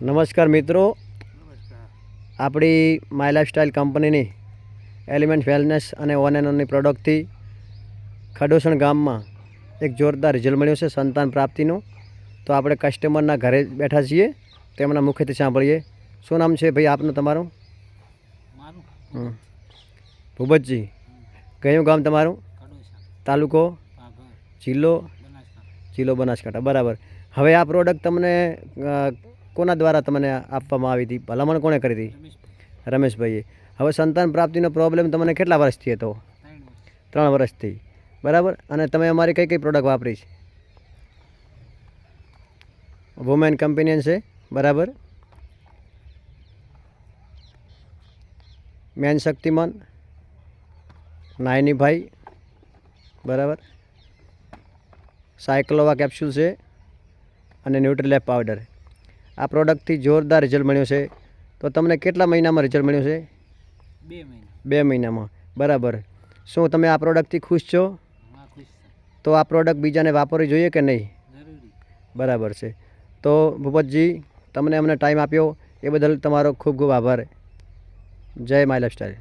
નમસ્કાર મિત્રો, આપણી માય લાઈફસ્ટાઈલ કંપનીની એલિમેન્ટ વેલનેસ અને ઓન એન્ડ ઓનની પ્રોડક્ટથી ખડોસણ ગામમાં એક જોરદાર રિઝલ્ટ મળ્યું છે સંતાન પ્રાપ્તિનું. તો આપણે કસ્ટમરના ઘરે બેઠા છીએ, તેમના મુખેથી સાંભળીએ. શું નામ છે ભાઈ આપનું તમારું? ભૂપતજી. કયું ગામ તમારું? તાલુકો? જિલ્લો બનાસકાંઠા. બરાબર. હવે આ પ્રોડક્ટ તમને કોના દ્વારા તમને આપવામાં આવી હતી? ભલામણ કોણે કરી હતી? રમેશભાઈએ. હવે સંતાન પ્રાપ્તિનો પ્રોબ્લેમ તમને કેટલા વર્ષથી હતો? 3 વર્ષથી. બરાબર. અને તમે અમારી કઈ કઈ પ્રોડક્ટ વાપરી છે? વુમેન કમ્પેનિયન છે. બરાબર. મેન શક્તિમાન, નાયનીભાઈ. બરાબર. સાયક્લોવા કેપ્સ્યુલ છે અને ન્યુટ્રીલેપ પાવડર. આ પ્રોડક્ટથી જોરદાર રિઝલ્ટ મળ્યું છે. તો તમને કેટલા મહિનામાં રિઝલ્ટ મળ્યું છે? 2 મહિનામાં. બરાબર. શું તમે આ પ્રોડક્ટથી ખુશ છો? તો આ પ્રોડક્ટ બીજાને વાપરવી જોઈએ કે નહીં? બરાબર છે. તો ભૂપતજી, તમને અમને ટાઈમ આપ્યો એ બદલ તમારો ખૂબ ખૂબ આભાર. જય માય લાઈફસ્ટાઈલ.